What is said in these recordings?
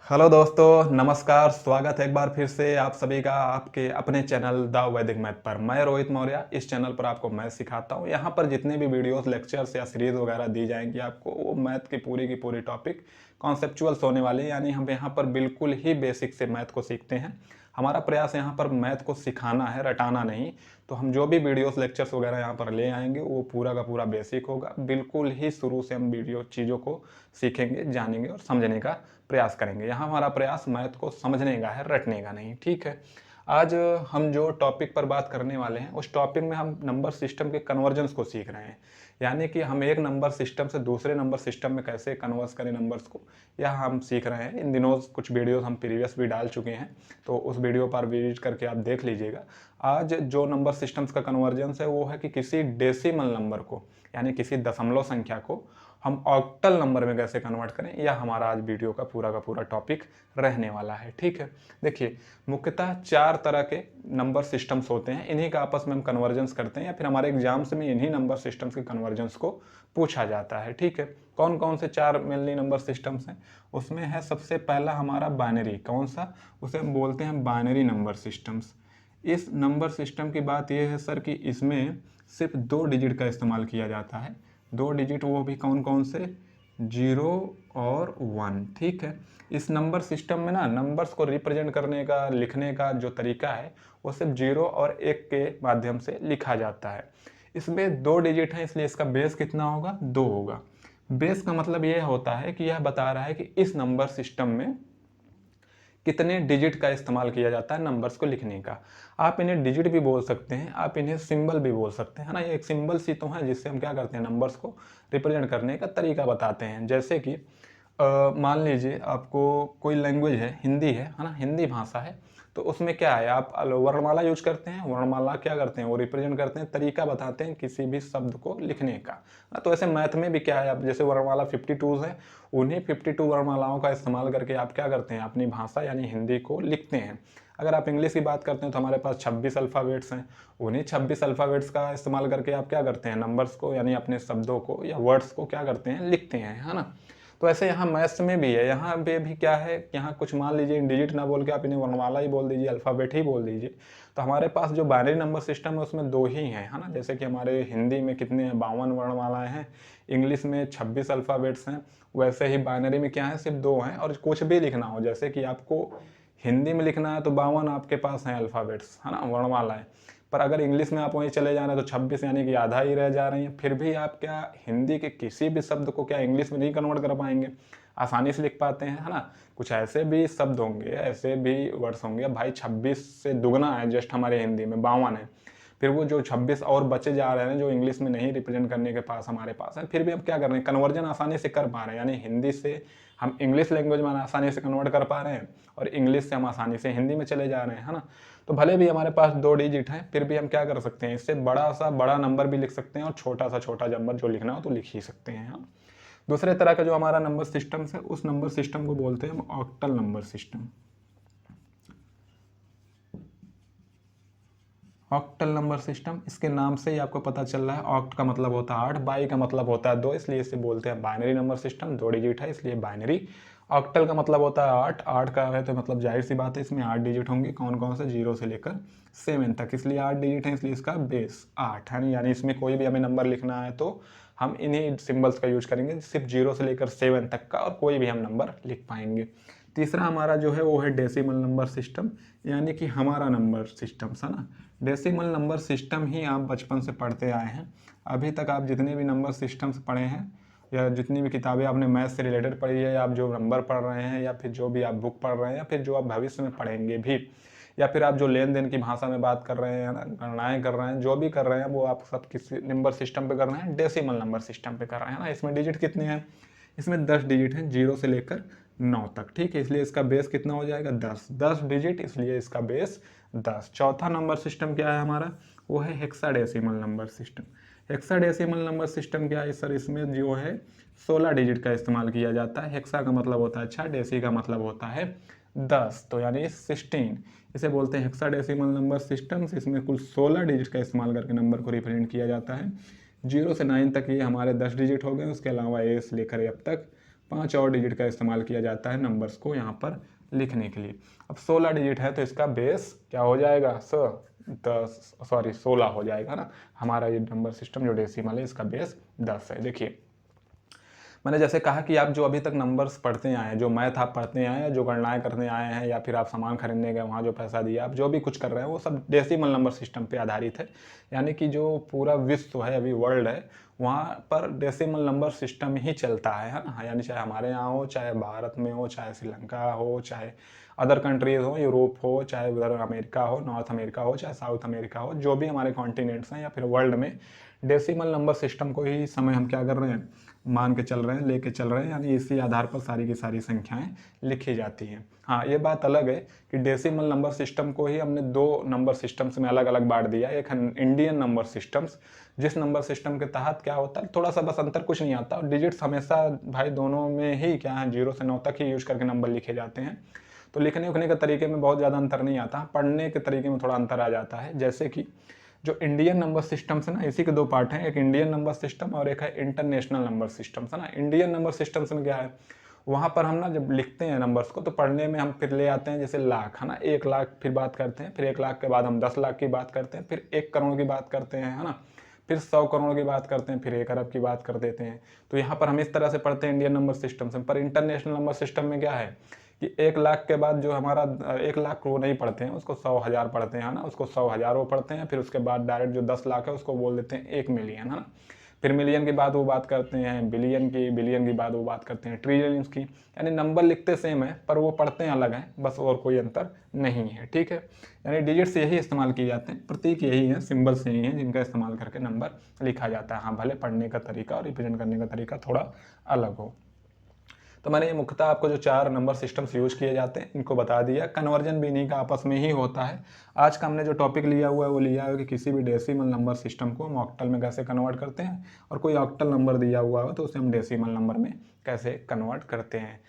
Hello दोस्तों, नमस्कार। स्वागत है एक बार फिर से आप सभी का आपके अपने चैनल द वैदिक मैथ पर। मैं रोहित मौर्य इस चैनल पर आपको मैथ सिखाता हूँ। यहाँ पर जितने भी वीडियोस, लेक्चर्स या सीरीज वगैरह दी जाएंगी आपको, वो मैथ की पूरी टॉपिक कॉन्सेप्चुअल्स होने वाले हैं। यानी हम यहाँ पर बिल्कुल ही बेसिक से मैथ को सीखते हैं। हमारा प्रयास यहाँ पर मैथ को सिखाना है, रटाना नहीं। तो हम जो भी वीडियोस, लेक्चर्स वगैरह यहाँ पर ले आएंगे वो पूरा का पूरा बेसिक होगा। बिल्कुल ही शुरू से हम वीडियो चीज़ों को सीखेंगे, जानेंगे और समझने का प्रयास करेंगे। यहाँ हमारा प्रयास मैथ को समझने का है, रटने का नहीं। ठीक है। आज हम जो टॉपिक पर बात करने वाले हैं उस टॉपिक में हम नंबर सिस्टम के कन्वर्जेंस को सीख रहे हैं। यानी कि हम एक नंबर सिस्टम से दूसरे नंबर सिस्टम में कैसे कन्वर्स करें नंबर्स को, यह हम सीख रहे हैं। इन दिनों कुछ वीडियोस हम प्रीवियस भी डाल चुके हैं, तो उस वीडियो पर विजिट करके आप देख लीजिएगा। आज जो नंबर सिस्टम्स का कन्वर्जेंस है वो है कि किसी डेसिमल नंबर को, यानी किसी दशमलव संख्या को हम ऑक्टल नंबर में कैसे कन्वर्ट करें, यह हमारा आज वीडियो का पूरा टॉपिक रहने वाला है। ठीक है। देखिए, मुख्यतः 4 तरह के नंबर सिस्टम्स होते हैं। इन्हीं का आपस में हम कन्वर्जेंस करते हैं, या फिर हमारे एग्जाम्स में इन्हीं नंबर सिस्टम्स के कन्वर्जेंस को पूछा जाता है। ठीक है। कौन कौन से 4 मेनली नंबर सिस्टम्स हैं? उसमें है सबसे पहला हमारा बाइनरी। कौन सा? उसे हम बोलते हैं बाइनरी नंबर सिस्टम्स। इस नंबर सिस्टम की बात यह है सर कि इसमें सिर्फ 2 डिजिट का इस्तेमाल किया जाता है। 2 डिजिट, वो भी कौन कौन से? 0 और 1। ठीक है। इस नंबर सिस्टम में ना नंबर्स को रिप्रेजेंट करने का, लिखने का जो तरीका है वो सिर्फ 0 और 1 के माध्यम से लिखा जाता है। इसमें 2 डिजिट हैं, इसलिए इसका बेस कितना होगा? 2 होगा। बेस का मतलब यह होता है कि यह बता रहा है कि इस नंबर सिस्टम में कितने डिजिट का इस्तेमाल किया जाता है नंबर्स को लिखने का। आप इन्हें डिजिट भी बोल सकते हैं, आप इन्हें सिंबल भी बोल सकते हैं, है ना। ये एक सिंबल सी तो है जिससे हम क्या करते हैं, नंबर्स को रिप्रेजेंट करने का तरीका बताते हैं। जैसे कि मान लीजिए आपको कोई लैंग्वेज है, हिंदी है ना, हिंदी भाषा है। तो उसमें क्या है, आप वर्णमाला यूज करते हैं। वर्णमाला क्या करते हैं, वो रिप्रेजेंट करते हैं, तरीका बताते हैं किसी भी शब्द को लिखने का। तो ऐसे मैथ में भी क्या है, आप जैसे वर्णमाला 52 है, उन्हीं 52 वर्णमालाओं का इस्तेमाल करके आप क्या करते हैं, अपनी भाषा यानी हिंदी को लिखते हैं। अगर आप इंग्लिश की बात करते हैं तो हमारे पास 26 अल्फ़ाबेट्स हैं। उन्हीं 26 अल्फ़ाबेट्स का इस्तेमाल करके आप क्या करते हैं, नंबर्स को यानी अपने शब्दों को या वर्ड्स को क्या करते हैं, लिखते हैं, है ना। तो ऐसे यहाँ मैथ्स में भी है। यहाँ पे भी क्या है, यहाँ कुछ मान लीजिए डिजिट ना बोल के आप इन्हें वर्णमाला ही बोल दीजिए, अल्फ़ाबेट ही बोल दीजिए। तो हमारे पास जो बाइनरी नंबर सिस्टम है उसमें 2 ही हैं, है ना। जैसे कि हमारे हिंदी में कितने हैं, 52 वर्णमालाएँ हैं। इंग्लिश में 26 अल्फ़ाबेट्स हैं। वैसे ही बाइनरी में क्या है, सिर्फ 2 हैं। और कुछ भी लिखना हो, जैसे कि आपको हिंदी में लिखना है तो 52 आपके पास हैं अल्फ़ाबेट्स, है ना, वर्णमालाएँ। पर अगर इंग्लिश में आप वहीं चले जा रहे हैं तो 26 यानी कि आधा ही रह जा रही हैं। फिर भी आप क्या हिंदी के किसी भी शब्द को क्या इंग्लिश में नहीं कन्वर्ट कर पाएंगे, आसानी से लिख पाते हैं, है ना। कुछ ऐसे भी शब्द होंगे, ऐसे भी वर्ड्स होंगे, भाई 26 से दुगना है जस्ट हमारे हिंदी में 52 है। फिर वो जो 26 और बचे जा रहे हैं जो इंग्लिश में नहीं रिप्रेजेंट करने के पास हमारे पास है, फिर भी हम क्या कर रहे हैं, कन्वर्जन आसानी से कर पा रहे हैं। यानी हिंदी से हम इंग्लिश लैंग्वेज में आसानी से कन्वर्ट कर पा रहे हैं और इंग्लिश से हम आसानी से हिंदी में चले जा रहे हैं, है ना। तो भले भी हमारे पास 2 डिजिट हैं, फिर भी हम क्या कर सकते हैं, इससे बड़ा सा बड़ा नंबर भी लिख सकते हैं और छोटा सा छोटा नंबर जो लिखना हो तो लिख ही सकते हैं हम। दूसरे तरह का जो हमारा नंबर सिस्टम है उस नंबर सिस्टम को बोलते हैं हम octal number system. Octal number system, इसके नाम से ही आपको पता चल रहा है, ऑक्ट का मतलब होता है 8, बाई का मतलब होता है 2, इसलिए इसे बोलते हैं बाइनरी नंबर सिस्टम। 2 डिजिट है इसलिए बाइनरी। ऑक्टल का मतलब होता है 8, 8 का है तो मतलब जाहिर सी बात है इसमें 8 डिजिट होंगे। कौन कौन से? 0 से लेकर 7 तक, इसलिए 8 डिजिट है, इसलिए इसका बेस 8 है। यानी इसमें कोई भी हमें नंबर लिखना है तो हम इन्हीं सिंबल्स का यूज करेंगे, सिर्फ 0 से लेकर 7 तक का, और कोई भी हम नंबर लिख पाएंगे। तीसरा हमारा जो है वो है डेसिमल नंबर सिस्टम, यानी कि हमारा नंबर सिस्टम, है ना। डेसिमल नंबर सिस्टम ही आप बचपन से पढ़ते आए हैं। अभी तक आप जितने भी नंबर सिस्टम्स पढ़े हैं या जितनी भी किताबें आपने मैथ से रिलेटेड पढ़ी है, या आप जो नंबर पढ़ रहे हैं, या फिर जो भी आप बुक पढ़ रहे हैं, या फिर जो आप भविष्य में पढ़ेंगे भी, या फिर आप जो लेन देन की भाषा में बात कर रहे हैं, गणनाएं कर रहे हैं, जो भी कर रहे हैं वो आप सब किस नंबर सिस्टम पे कर रहे हैं, डेसिमल नंबर सिस्टम पे कर रहे हैं ना। इसमें डिजिट कितने हैं? इसमें 10 डिजिट हैं, 0 से लेकर 9 तक। ठीक है, इसलिए इसका बेस कितना हो जाएगा? 10। 10 डिजिट, इसलिए इसका बेस 10। चौथा नंबर सिस्टम क्या है हमारा? वो है hexadecimal number system. Hexadecimal number system क्या है सर? इसमें जो है 16 डिजिट का इस्तेमाल किया जाता है। हेक्सा का मतलब होता है 6, डेसी का मतलब होता है 10, तो यानी 16। इसे बोलते हैं हेक्साडेसिमल नंबर सिस्टम्स। इसमें कुल 16 डिजिट का इस्तेमाल करके नंबर को रिप्रेजेंट किया जाता है। 0 से 9 तक ये हमारे 10 डिजिट हो गए, उसके अलावा ए से लेकर अब तक 5 और डिजिट का इस्तेमाल किया जाता है नंबर्स को यहाँ पर लिखने के लिए। अब 16 डिजिट है तो इसका बेस क्या हो जाएगा, 16 हो जाएगा ना। हमारा ये नंबर सिस्टम जो डेसिमल है इसका बेस 10 है। देखिए मैंने जैसे कहा कि आप जो अभी तक नंबर्स पढ़ते आए हैं, जो मैथ आप पढ़ते आए हैं, जो गणनाएं करने आए हैं, या फिर आप सामान खरीदने गए वहाँ जो पैसा दिया, आप जो भी कुछ कर रहे हैं वो सब डेसिमल नंबर सिस्टम पे आधारित है। यानी कि जो पूरा विश्व है, अभी वर्ल्ड है, वहाँ पर डेसिमल नंबर सिस्टम ही चलता है ना। यानी चाहे हमारे यहाँ हो, चाहे भारत में हो, चाहे श्रीलंका हो, चाहे अदर कंट्रीज हो, यूरोप हो, चाहे उधर अमेरिका हो, नॉर्थ अमेरिका हो, चाहे साउथ अमेरिका हो, जो भी हमारे कॉन्टिनेंट्स हैं या फिर वर्ल्ड में, डेसिमल नंबर सिस्टम को ही समय हम क्या कर रहे हैं, मान के चल रहे हैं, लेके चल रहे हैं। यानी इसी आधार पर सारी की सारी संख्याएं लिखी जाती हैं। हाँ, ये बात अलग है कि डेसिमल नंबर सिस्टम को ही हमने 2 नंबर सिस्टम्स में अलग अलग बांट दिया। एक है इंडियन नंबर सिस्टम्स, जिस नंबर सिस्टम के तहत क्या होता है, थोड़ा सा बस अंतर कुछ नहीं आता, डिजिट्स हमेशा भाई दोनों में ही क्या है, 0 से 9 तक ही यूज करके नंबर लिखे जाते हैं। तो लिखने उखने के तरीके में बहुत ज़्यादा अंतर नहीं आता, पढ़ने के तरीके में थोड़ा अंतर आ जाता है। जैसे कि जो इंडियन नंबर सिस्टम्स है ना, इसी के 2 पार्ट हैं, एक इंडियन नंबर सिस्टम और एक है इंटरनेशनल नंबर सिस्टम्स है ना। इंडियन नंबर सिस्टम्स में क्या है, वहाँ पर हम ना जब लिखते हैं नंबर्स को तो पढ़ने में हम फिर ले आते हैं जैसे लाख है ना, 1 लाख फिर बात करते हैं, फिर 1 लाख के बाद हम 10 लाख की बात करते हैं, फिर 1 करोड़ की बात करते हैं है ना, फिर 100 करोड़ की बात करते हैं, फिर 1 अरब की बात कर देते हैं। तो यहाँ पर हम इस तरह से पढ़ते हैं इंडियन नंबर सिस्टम से। पर इंटरनेशनल नंबर सिस्टम में क्या है कि 1 लाख के बाद जो हमारा 1 लाख वो नहीं पढ़ते हैं, उसको 100,000 पढ़ते हैं ना, उसको 100,000 वो पढ़ते हैं। फिर उसके बाद डायरेक्ट जो 10 लाख है उसको बोल देते हैं 1 मिलियन है ना। फिर मिलियन की बात वो बात करते हैं बिलियन की, बिलियन की बात वो बात करते हैं ट्रिलियंस की। यानी नंबर लिखते सेम है पर वो पढ़ते हैं अलग हैं, बस और कोई अंतर नहीं है। ठीक है, यानी डिजिट्स यही इस्तेमाल किए जाते हैं, प्रतीक यही है, सिंबल्स यही हैं जिनका इस्तेमाल करके नंबर लिखा जाता है। हाँ, भले पढ़ने का तरीका और रिप्रेजेंट करने का तरीका थोड़ा अलग हो। तो मैंने ये मुख्यतः आपको जो 4 नंबर सिस्टम्स यूज किए जाते हैं इनको बता दिया। कन्वर्जन भी इन्हीं का आपस में ही होता है। आज का हमने जो टॉपिक लिया हुआ है वो लिया है कि किसी भी डेसिमल नंबर सिस्टम को हम ऑक्टल में कैसे कन्वर्ट करते हैं, और कोई ऑक्टल नंबर दिया हुआ हो तो उसे हम डेसिमल नंबर में कैसे कन्वर्ट करते हैं।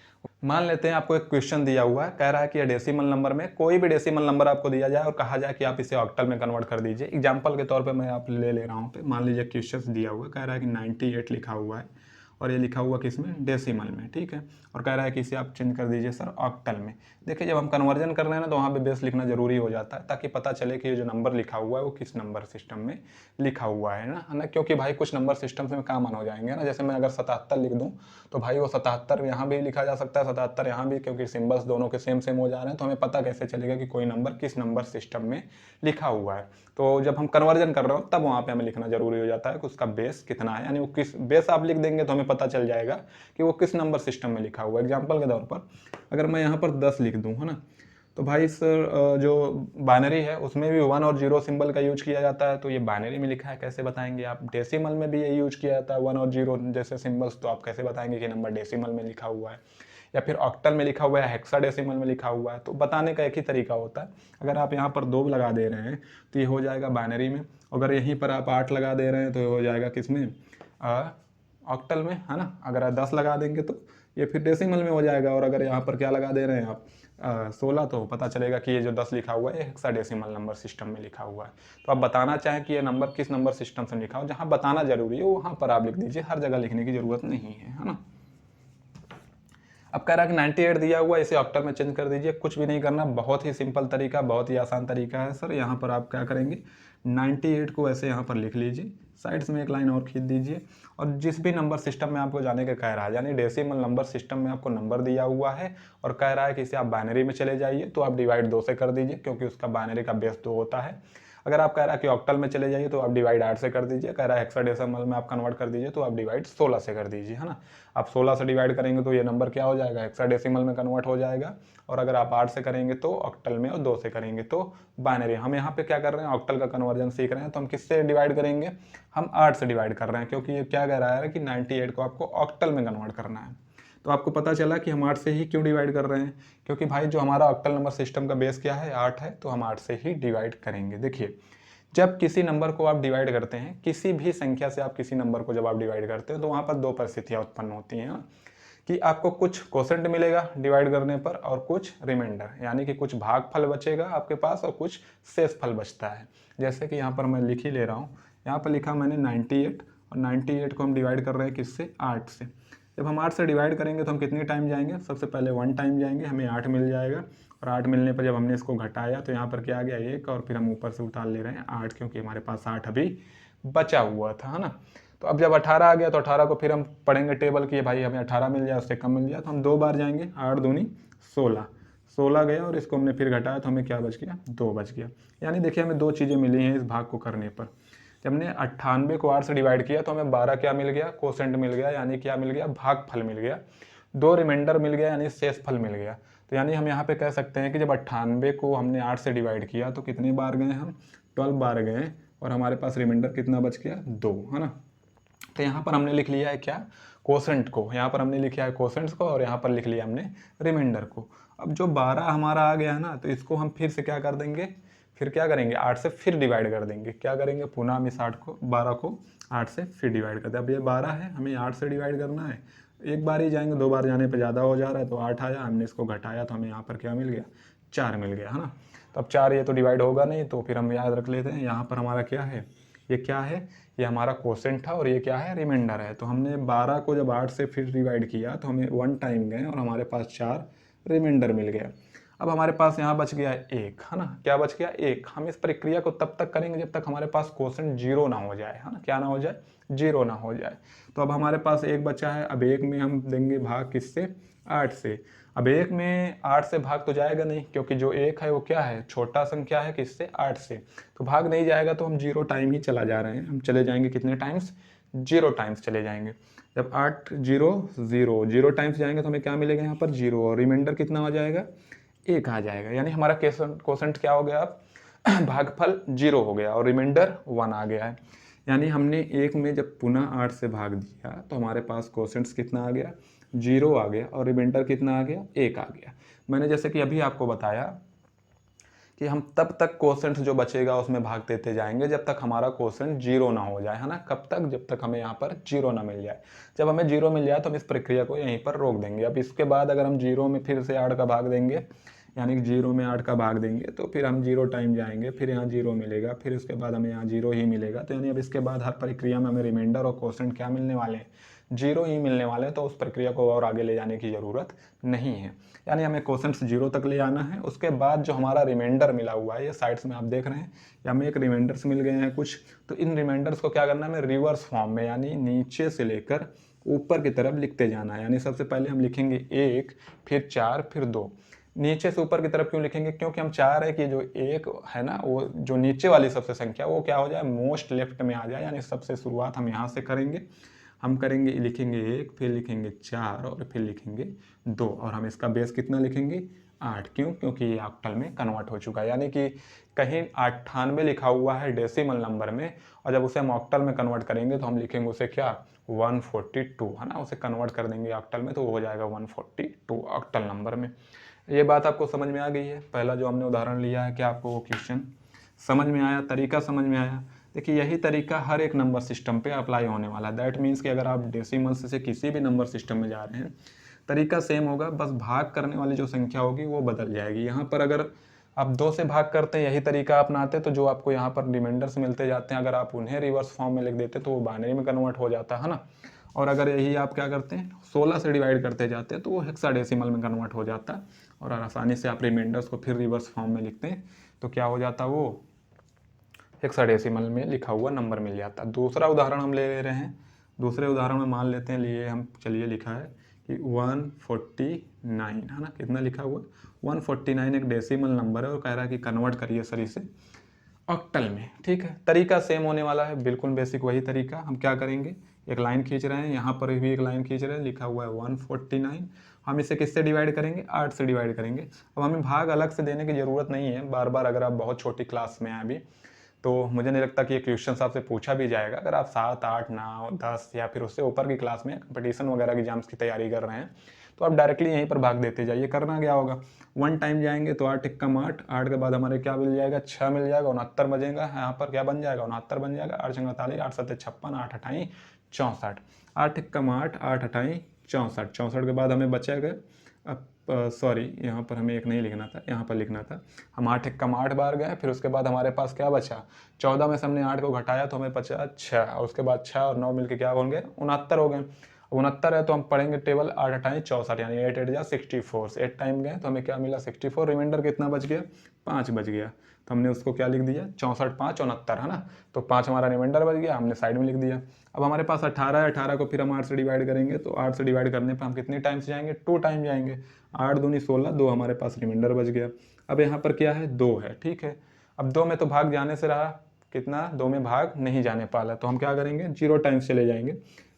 मान लेते हैं आपको एक क्वेश्चन दिया हुआ है, कह रहा है कि डेसिमल नंबर में कोई भी डेसिमल नंबर आपको दिया जाए और कहा जाए कि आप इसे ऑक्टल में कन्वर्ट कर दीजिए। एग्जांपल के तौर पे मैं आप ले रहा हूँ, मान लीजिए क्वेश्चन दिया हुआ है, कह रहा है कि 98 लिखा हुआ है और ये लिखा हुआ किसमें, डेसिमल में। ठीक है, और कह रहा है कि इसे आप चेंज कर दीजिए सर ऑक्टल में। देखिए जब हम कन्वर्जन कर रहे हैं ना तो वहाँ पे बेस लिखना जरूरी हो जाता है, ताकि पता चले कि ये जो नंबर लिखा हुआ है वो किस नंबर सिस्टम में लिखा हुआ है ना। क्योंकि भाई कुछ नंबर सिस्टम में कॉमन हो जाएंगे ना, जैसे मैं अगर 77 लिख दूँ तो भाई वो 77 यहाँ भी लिखा जा सकता है, 77 यहाँ भी, क्योंकि सिम्बल्स दोनों के सेम सेम हो जा रहे हैं। तो हमें पता कैसे चलेगा कि कोई नंबर किस नंबर सिस्टम में लिखा हुआ है। तो जब हम कन्वर्जन कर रहे हो तब वहाँ पे हमें लिखना जरूरी हो जाता है कि उसका बेस कितना है, यानी वो किस बेस आप लिख देंगे तो हमें पता चल जाएगा कि वो किस नंबर सिस्टम में लिखा हुआ है। एग्जांपल के तौर पर अगर मैं यहाँ पर 10 लिख दूँ है ना, तो भाई सर जो बाइनरी है उसमें भी 1 और 0 सिंबल का यूज किया जाता है, तो ये बाइनरी में लिखा है कैसे बताएंगे आप। डेसिमल में भी ये यूज किया जाता है 1 और 0 जैसे सिंबल्स, तो आप कैसे बताएंगे कि नंबर डेसिमल में लिखा हुआ है, या फिर ऑक्टल में लिखा हुआ है, हेक्साडेसिमल में लिखा हुआ है। तो बताने का एक ही तरीका होता है, अगर आप यहाँ पर 2 लगा दे रहे हैं तो ये हो जाएगा बाइनरी में, अगर यहीं पर आप 8 लगा दे रहे हैं तो ये हो जाएगा किसमें, ऑक्टल में है ना। अगर आप 10 लगा देंगे तो ये फिर डेसिमल में हो जाएगा, और अगर यहाँ पर क्या लगा दे रहे हैं आप 16, तो पता चलेगा कि ये जो 10 लिखा हुआ है हेक्साडेसिमल नंबर सिस्टम में लिखा हुआ है। तो आप बताना चाहें कि ये नंबर किस नंबर सिस्टम से लिखा हो, जहाँ बताना जरूरी है वहाँ पर आप लिख दीजिए, हर जगह लिखने की जरूरत नहीं है ना। अब कह रहा है कि 98 दिया हुआ, इसे ऑक्टल में चेंज कर दीजिए। कुछ भी नहीं करना, बहुत ही सिंपल तरीका, बहुत ही आसान तरीका है सर। यहाँ पर आप क्या करेंगे, 98 को ऐसे यहाँ पर लिख लीजिए, साइड्स में एक लाइन और खींच दीजिए, और जिस भी नंबर सिस्टम में आपको जाने का कह रहा है, यानी डेसिमल नंबर सिस्टम में आपको नंबर दिया हुआ है और कह रहा है कि इसे आप बाइनरी में चले जाइए, तो आप डिवाइड 2 से कर दीजिए, क्योंकि उसका बाइनरी का बेस 2 होता है। अगर आप कह रहा है कि ऑक्टल में चले जाइए तो आप डिवाइड 8 से कर दीजिए, कह रहा है हेक्साडेसिमल में आप कन्वर्ट कर दीजिए तो आप डिवाइड 16 से कर दीजिए है ना। आप 16 से डिवाइड करेंगे तो ये नंबर क्या हो जाएगा, हेक्साडेसिमल में कन्वर्ट हो जाएगा, और अगर आप 8 से करेंगे तो ऑक्टल में, और 2 से करेंगे तो बाइनरी। हम यहाँ पे क्या कर रहे हैं, ऑक्टल का कन्वर्जन सीख रहे हैं, तो हम किससे डिवाइड करेंगे, हम 8 से डिवाइड कर रहे हैं, क्योंकि ये क्या कह रहा है कि 98 को आपको ऑक्टल में कन्वर्ट करना है। तो आपको पता चला कि हम 8 से ही क्यों डिवाइड कर रहे हैं, क्योंकि भाई जो हमारा ऑक्टल नंबर सिस्टम का बेस क्या है, 8 है, तो हम 8 से ही डिवाइड करेंगे। देखिए जब किसी नंबर को आप डिवाइड करते हैं, किसी भी संख्या से आप किसी नंबर को जब आप डिवाइड करते हैं, तो वहाँ पर 2 परिस्थितियाँ उत्पन्न होती हैं कि आपको कुछ कोसेंट मिलेगा डिवाइड करने पर, और कुछ रिमाइंडर, यानी कि कुछ भागफल बचेगा आपके पास और कुछ शेषफल बचता है। जैसे कि यहाँ पर मैं लिख ही ले रहा हूँ, यहाँ पर लिखा मैंने 98, और 98 को हम डिवाइड कर रहे हैं किससे, 8 से। जब हम 8 से डिवाइड करेंगे तो हम कितने टाइम जाएंगे, सबसे पहले 1 टाइम जाएंगे, हमें 8 मिल जाएगा। और 8 मिलने पर जब हमने इसको घटाया तो यहाँ पर क्या आ गया 1, और फिर हम ऊपर से उतार ले रहे हैं 8, क्योंकि हमारे पास 8 अभी बचा हुआ था, है ना। तो अब जब 18 आ गया तो 18 को फिर हम पढ़ेंगे टेबल की, भाई हमें 18 मिल जाए, उससे कम मिल जाए, तो हम 2 बार जाएंगे, 8 दूनी 16, 16 गया और इसको हमने फिर घटाया तो हमें क्या बच गया, 2 बच गया। यानी देखिए हमें 2 चीज़ें मिली हैं इस भाग को करने पर। जब हमने 98 को 8 से डिवाइड किया तो हमें 12 क्या मिल गया, कोसेंट मिल गया, यानी क्या मिल गया, भागफल मिल गया। 2 रिमाइंडर मिल गया, यानी शेषफल मिल गया। तो यानी हम यहाँ पे कह सकते हैं कि जब 98 को हमने 8 से डिवाइड किया तो कितनी बार गए हम, 12 बार गए, और हमारे पास रिमाइंडर कितना बच गया, 2, है ना। तो यहाँ पर हमने लिख लिया है क्या, कोसेंट को, यहाँ पर हमने लिखा है कोसेंट्स को, और यहाँ पर लिख लिया हमने रिमाइंडर को। अब जो 12 हमारा आ गया है ना, तो इसको हम फिर से क्या कर देंगे, फिर क्या करेंगे, 8 से फिर डिवाइड कर देंगे। क्या करेंगे, पुनः हम इस 12 को 8 से फिर डिवाइड करते हैं। अब ये 12 है, हमें 8 से डिवाइड करना है, एक बार ही जाएंगे, 2 बार जाने पे ज़्यादा हो जा रहा है, तो 8 आया, हमने इसको घटाया तो हमें यहाँ पर क्या मिल गया, 4 मिल गया, है ना। तो अब 4 ये तो डिवाइड होगा नहीं, तो फिर हम याद रख लेते हैं, यहाँ पर हमारा क्या है, ये क्या है, ये हमारा कोसेंट था, और ये क्या है, रिमाइंडर है। तो हमने 12 को जब 8 से फिर डिवाइड किया तो हमें 1 टाइम गए और हमारे पास 4 रिमाइंडर मिल गया। अब हमारे पास यहाँ बच गया 1, है ना, क्या बच गया, 1। हम इस प्रक्रिया को तब तक करेंगे जब तक हमारे पास कोसेंट 0 ना हो जाए, है ना, क्या ना हो जाए, 0 ना हो जाए। तो अब हमारे पास 1 बचा है, अब 1 में हम देंगे भाग किससे, 8 से। अब 1 में 8 से भाग तो जाएगा नहीं, क्योंकि जो 1 है वो क्या है, छोटा संख्या है, किससे, 8 से, तो भाग नहीं जाएगा, तो हम 0 टाइम ही चला जा रहे हैं। हम चले जाएंगे कितने टाइम्स, 0 टाइम्स चले जाएंगे। जब 8 0 0 0 टाइम्स जाएंगे तो हमें क्या मिलेगा, यहाँ पर 0, और रिमाइंडर कितना हो जाएगा, 1 आ जाएगा। यानी हमारा कोसेंट क्या हो गया, अब भागफल 0 हो गया और रिमाइंडर 1 आ गया है। यानी हमने 1 में जब पुनः 8 से भाग दिया तो हमारे पास कोसेंट्स कितना आ गया, 0 आ गया, और रिमाइंडर कितना आ गया, 1 आ गया। मैंने जैसे कि अभी आपको बताया कि हम तब तक कोसेंट जो बचेगा उसमें भाग देते जाएंगे जब तक हमारा कोसेंट 0 ना हो जाए, है ना। कब तक, जब तक हमें यहाँ पर 0 ना मिल जाए। जब हमें 0 मिल जाए तो हम इस प्रक्रिया को यहीं पर रोक देंगे। अब इसके बाद अगर हम 0 में फिर से 8 का भाग देंगे, यानी कि 0 में 8 का भाग देंगे, तो फिर हम 0 टाइम जाएंगे, फिर यहाँ 0 मिलेगा, फिर उसके बाद हमें यहाँ 0 ही मिलेगा। तो यानी अब इसके बाद हर प्रक्रिया में हमें रिमाइंडर और कोसेंट क्या मिलने वाले हैं, 0 ही मिलने वाले हैं। तो उस प्रक्रिया को और आगे ले जाने की ज़रूरत नहीं है। यानी हमें कोसेंट्स 0 तक ले आना है। उसके बाद जो हमारा रिमाइंडर मिला हुआ है, ये साइड्स में आप देख रहे हैं, या हमें एक रिमाइंडर्स मिल गए हैं कुछ, तो इन रिमाइंडर्स को क्या करना है, हमें रिवर्स फॉर्म में, यानी नीचे से लेकर ऊपर की तरफ लिखते जाना है। यानी सबसे पहले हम लिखेंगे 1, फिर 4, फिर 2। नीचे से ऊपर की तरफ क्यों लिखेंगे, क्योंकि हम चाह रहे हैं कि जो 1 है ना, वो जो नीचे वाली सबसे संख्या वो क्या हो जाए, मोस्ट लेफ्ट में आ जाए। यानी सबसे शुरुआत हम यहाँ से करेंगे, हम करेंगे, लिखेंगे 1, फिर लिखेंगे 4, और फिर लिखेंगे 2, और हम इसका बेस कितना लिखेंगे, 8। क्यों, क्योंकि ये ऑक्टल में कन्वर्ट हो चुका है। यानी कि कहीं 98 लिखा हुआ है डेसिमल नंबर में, और जब उसे हम ऑक्टल में कन्वर्ट करेंगे तो हम लिखेंगे उसे क्या, 142, है ना, उसे कन्वर्ट कर देंगे ऑक्टल में, तो वो हो जाएगा 142 ऑक्टल नंबर में। ये बात आपको समझ में आ गई है। पहला जो हमने उदाहरण लिया है, क्या आपको वो क्वेश्चन समझ में आया, तरीका समझ में आया। देखिए यही तरीका हर एक नंबर सिस्टम पे अप्लाई होने वाला है। दैट मीन्स कि अगर आप डेसिमल्स से किसी भी नंबर सिस्टम में जा रहे हैं, तरीका सेम होगा, बस भाग करने वाली जो संख्या होगी वो बदल जाएगी। यहाँ पर अगर आप 2 से भाग करते हैं, यही तरीका अपनाते, तो जो आपको यहाँ पर रिमाइंडर्स मिलते जाते हैं, अगर आप उन्हें रिवर्स फॉर्म में लिख देते तो वो बाइनरी में कन्वर्ट हो जाता है ना। और अगर यही आप क्या करते हैं, 16 से डिवाइड करते जाते हैं, तो वो हेक्साडेसिमल में कन्वर्ट हो जाता, और आसानी से आप रिमाइंडर्स को फिर रिवर्स फॉर्म में लिखते हैं तो क्या हो जाता, वो हेक्साडेसिमल में लिखा हुआ नंबर मिल जाता। दूसरा उदाहरण हम ले रहे हैं। दूसरे उदाहरण में मान लेते हैं, लिए हम, चलिए लिखा है कि 149, है ना, कितना लिखा हुआ, 149 एक डेसिमल नंबर है, और कह रहा है कि कन्वर्ट करिए सर इसे ऑक्टल में। ठीक है, तरीका सेम होने वाला है, बिल्कुल बेसिक वही तरीका। हम क्या करेंगे, एक लाइन खींच रहे हैं, यहाँ पर भी एक लाइन खींच रहे हैं, लिखा हुआ है 149। हम इसे किससे डिवाइड करेंगे, 8 से डिवाइड करेंगे। अब हमें भाग अलग से देने की ज़रूरत नहीं है बार बार। अगर आप बहुत छोटी क्लास में हैं अभी, तो मुझे नहीं लगता कि ये क्वेश्चन आपसे पूछा भी जाएगा। अगर आप 7, 8, 9, 10 या फिर उससे ऊपर की क्लास में कंपटीशन वगैरह की एग्जाम्स की तैयारी कर रहे हैं, तो आप डायरेक्टली यहीं पर भाग देते जाइए। करना क्या होगा, 1 टाइम जाएंगे तो 8 × 8, 8 के बाद हमारे क्या मिल जाएगा, 6 मिल जाएगा, 69 बजेगा। यहाँ पर क्या बन जाएगा, 69 बन जाएगा। 8 × 48, 8 × 7 = 56, 8 × 8 = 64। 8 × 8, 8 × 8 = 64। 64 के बाद हमें बचेगा, अब सॉरी यहाँ पर हमें एक नहीं लिखना था, यहाँ पर लिखना था। हम 8 × 8 बार गए, फिर उसके बाद हमारे पास क्या बचा, 14 में से हमने 8 को घटाया तो हमें बचा 6, और उसके बाद 6 और 9 मिलकर क्या होंगे, 69 हो गए। 69 है तो हम पढ़ेंगे टेबल 8 अठाई 64, यानी 8 8 जा 64, 8 टाइम गए तो हमें क्या मिला 64, रिमाइंडर कितना बच गया 5 बच गया, तो हमने उसको क्या लिख दिया 64 5 69 है ना, तो 5 हमारा रिमाइंडर बच गया, हमने साइड में लिख दिया। अब हमारे पास 18 है, 18 को फिर हम 8 से डिवाइड करेंगे, तो 8 से डिवाइड करने पर हम कितने टाइम्स जाएंगे 2 टाइम जाएंगे, 8 दूनी 16, 2 हमारे पास रिमाइंडर बच गया। अब यहाँ पर क्या है 2 है, ठीक है। अब 2 में तो भाग जाने से रहा कितना, 2 में भाग नहीं जाने पाला, तो हम क्या करेंगे 0 टाइम्स चले जाएंगे,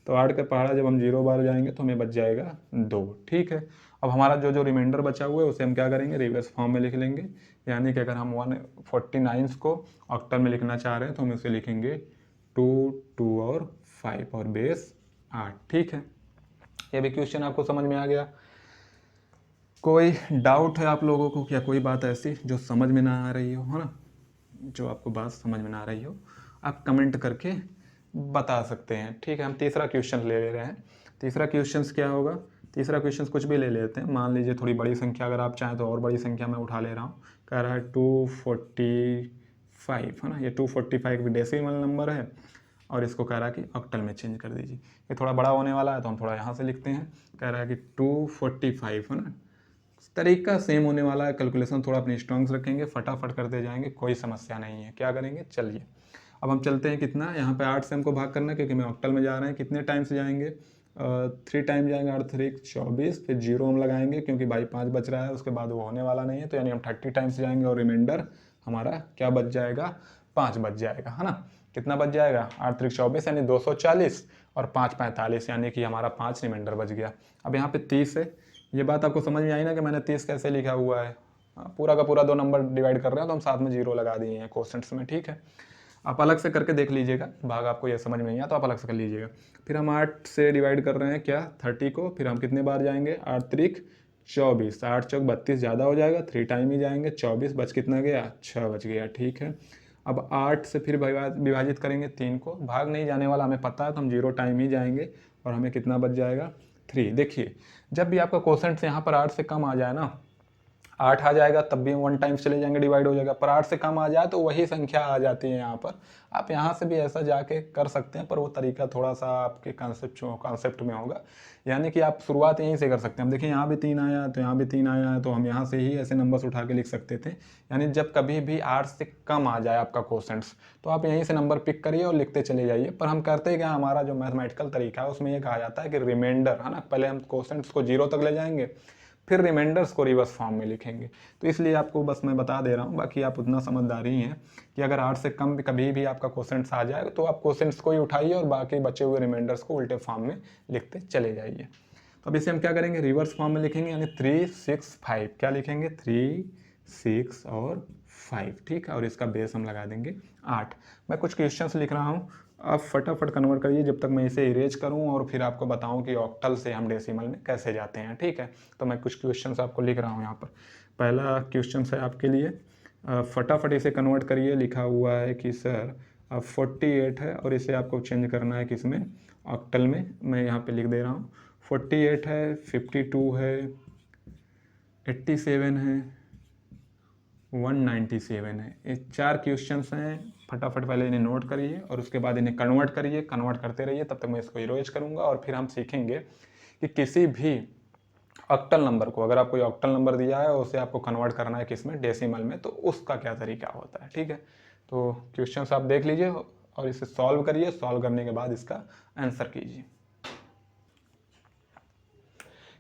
तो 8 का पहाड़ा जब हम 0 बार जाएंगे तो हमें बच जाएगा 2, ठीक है। अब हमारा जो जो रिमाइंडर बचा हुआ है उसे हम क्या करेंगे रिवर्स फॉर्म में लिख लेंगे, यानी कि अगर हम 149 को ऑक्टल में लिखना चाह रहे हैं तो हम उसे लिखेंगे 2 2 और 5 और बेस 8, ठीक है। ये भी क्वेश्चन आपको समझ में आ गया। कोई डाउट है आप लोगों को, क्या कोई बात ऐसी जो समझ में ना आ रही हो, है ना, जो आपको बात समझ में ना आ रही हो आप कमेंट करके बता सकते हैं, ठीक है। हम तीसरा क्वेश्चन ले रहे हैं। तीसरा क्वेश्चन क्या होगा, तीसरा क्वेश्चन कुछ भी ले लेते हैं, मान लीजिए थोड़ी बड़ी संख्या, अगर आप चाहें तो और बड़ी संख्या में उठा ले रहा हूँ। कह रहा है 245 है ना, ये 245 भी डेसिमल नंबर है और इसको कह रहा है कि ऑक्टल में चेंज कर दीजिए। ये थोड़ा बड़ा होने वाला है तो हम थोड़ा यहाँ से लिखते हैं। कह रहा है कि 245 है ना, तरीका सेम होने वाला है, कैलकुलेशन थोड़ा अपनी स्ट्रॉन्ग्स रखेंगे, फटाफट करते जाएंगे, कोई समस्या नहीं है। क्या करेंगे चलिए अब हम चलते हैं, कितना यहाँ पे 8 से हमको भाग करना है क्योंकि मैं ऑक्टल में जा रहे हैं। कितने टाइम से जाएंगे 3 टाइम जाएंगे, 8 3 24, फिर 0 हम लगाएंगे क्योंकि भाई 5 बच रहा है, उसके बाद वो होने वाला नहीं है, तो यानी हम 30 टाइम्स जाएंगे और रिमाइंडर हमारा क्या बच जाएगा 5 बच जाएगा, है ना। कितना बच जाएगा 8 3 24 यानी 240 और 5 45 यानी कि हमारा 5 रिमाइंडर बच गया। अब यहाँ पे 30 है, ये बात आपको समझ में आई ना कि मैंने 30 कैसे लिखा हुआ है, पूरा का पूरा 2 नंबर डिवाइड कर रहे हैं तो हम साथ में 0 लगा दिए हैं क्वोशंट्स में, ठीक है। आप अलग से करके देख लीजिएगा, भाग आपको ये समझ में नहीं आया तो आप अलग से कर लीजिएगा। फिर हम 8 से डिवाइड कर रहे हैं क्या 30 को, फिर हम कितने बार जाएंगे 8 त्रिक 24, 8 चौक 32 ज़्यादा हो जाएगा, 3 टाइम ही जाएंगे, 24 बच कितना गया 6 बच गया, ठीक है। अब 8 से फिर विभाजित करेंगे 3 को, भाग नहीं जाने वाला हमें पता है तो हम 0 टाइम ही जाएंगे और हमें कितना बच जाएगा 3। देखिए जब भी आपका क्वोशंट यहाँ पर 8 से कम आ जाए ना, 8 आ जाएगा तब भी 1 टाइम्स चले जाएंगे डिवाइड हो जाएगा, पर 8 से कम आ जाए तो वही संख्या आ जाती है यहाँ पर। आप यहाँ से भी ऐसा जाके कर सकते हैं पर वो तरीका थोड़ा सा आपके कॉन्सेप्ट में होगा, यानी कि आप शुरुआत यहीं से कर सकते हैं। देखिए यहाँ भी 3 आया है तो यहाँ भी 3 आया है, तो हम यहाँ से ही ऐसे नंबर्स उठा के लिख सकते थे। यानी जब कभी भी 8 से कम आ जाए आपका क्वोशंट्स तो आप यहीं से नंबर पिक करिए और लिखते चले जाइए। पर हम करते क्या, हमारा जो मैथमेटिकल तरीका है उसमें ये कहा जाता है कि रिमाइंडर है ना, पहले हम क्वोशंट्स को 0 तक ले जाएंगे फिर रिमाइंडर्स को रिवर्स फॉर्म में लिखेंगे। तो इसलिए आपको बस मैं बता दे रहा हूँ, बाकी आप उतना समझदारी ही हैं कि अगर 8 से कम कभी भी आपका क्वोशंट्स आ जाए तो आप क्वोशंट्स को ही उठाइए और बाकी बचे हुए रिमाइंडर्स को उल्टे फॉर्म में लिखते चले जाइए। तो अब इसे हम क्या करेंगे रिवर्स फॉर्म में लिखेंगे, यानी 3 6 5, क्या लिखेंगे 3 6 और 5, ठीक है। और इसका बेस हम लगा देंगे 8। मैं कुछ क्वेश्चंस लिख रहा हूँ, आप फटाफट कन्वर्ट करिए जब तक मैं इसे इरेज करूं और फिर आपको बताऊं कि ऑक्टल से हम डेसिमल में कैसे जाते हैं, ठीक है। तो मैं कुछ क्वेश्चंस आपको लिख रहा हूं यहाँ पर। पहला क्वेश्चन है आपके लिए, फटाफट इसे कन्वर्ट करिए। लिखा हुआ है कि सर 48 है और इसे आपको चेंज करना है किसमें ऑक्टल में। मैं यहाँ पे लिख दे रहा हूँ 48 है, 52 है, 87 है, 197 है। ये 4 क्वेश्चंस हैं, फटाफट पहले इन्हें नोट करिए और उसके बाद इन्हें कन्वर्ट करिए, कन्वर्ट करते रहिए, तब तक मैं इसको इरेज करूंगा और फिर हम सीखेंगे कि किसी भी ऑक्टल नंबर को, अगर आप कोई ऑक्टल नंबर दिया है उसे आपको कन्वर्ट करना है किसमें डेसिमल में, तो उसका क्या तरीका होता है, ठीक है। तो क्वेश्चंस आप देख लीजिए और इसे सॉल्व करिए, सॉल्व करने के बाद इसका आंसर कीजिए।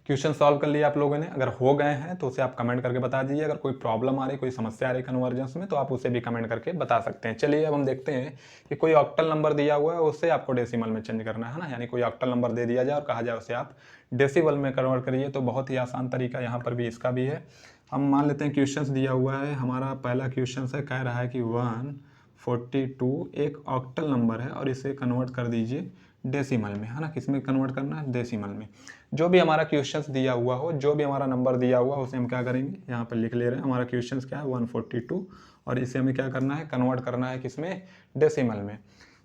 क्वेश्चन सॉल्व कर लिया आप लोगों ने, अगर हो गए हैं तो उसे आप कमेंट करके बता दीजिए। अगर कोई प्रॉब्लम आ रही, कोई समस्या आ रही कन्वर्जेंस में तो आप उसे भी कमेंट करके बता सकते हैं। चलिए अब हम देखते हैं कि कोई ऑक्टल नंबर दिया हुआ है उससे आपको डेसिमल में चेंज करना है ना, यानी कोई ऑक्टल नंबर दे दिया जाए और कहा जाए उसे आप डेसिमल में कन्वर्ट करिए, तो बहुत ही आसान तरीका यहाँ पर भी इसका भी है। हम मान लेते हैं क्वेश्चन दिया हुआ है, हमारा पहला क्वेश्चन है, कह रहा है कि 142 एक ऑक्टल नंबर है और इसे कन्वर्ट कर दीजिए डेसिमल में, है ना। किसमें कन्वर्ट करना है डेसिमल में। जो भी हमारा क्वेश्चंस दिया हुआ हो, जो भी हमारा नंबर दिया हुआ उसे हम क्या करेंगे यहाँ पर लिख ले रहे हैं। हमारा क्वेश्चंस क्या है 142 और इसे हमें क्या करना है कन्वर्ट करना है किसमें डेसिमल में।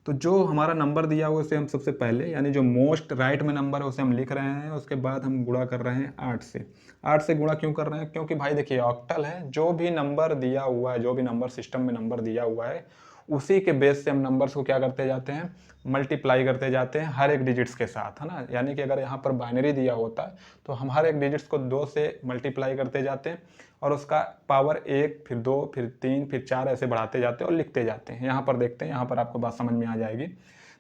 तो जो हमारा नंबर दिया हुआ उसे हम सबसे पहले, यानी जो मोस्ट राइट में नंबर है उसे हम लिख रहे हैं, उसके बाद हम गुणा कर रहे हैं 8 से। 8 से गुणा क्यों कर रहे हैं, क्योंकि भाई देखिए ऑक्टल है, जो भी नंबर दिया हुआ है, जो भी नंबर सिस्टम में नंबर दिया हुआ है उसी के बेस से हम नंबर्स को क्या करते जाते हैं, मल्टीप्लाई करते जाते हैं हर एक डिजिट्स के साथ, है ना। यानी कि अगर यहाँ पर बाइनरी दिया होता है तो हम हर एक डिजिट्स को 2 से मल्टीप्लाई करते जाते हैं और उसका पावर 1 फिर 2 फिर 3 फिर 4 ऐसे बढ़ाते जाते हैं और लिखते जाते हैं। यहाँ पर देखते हैं, यहाँ पर आपको बात समझ में आ जाएगी।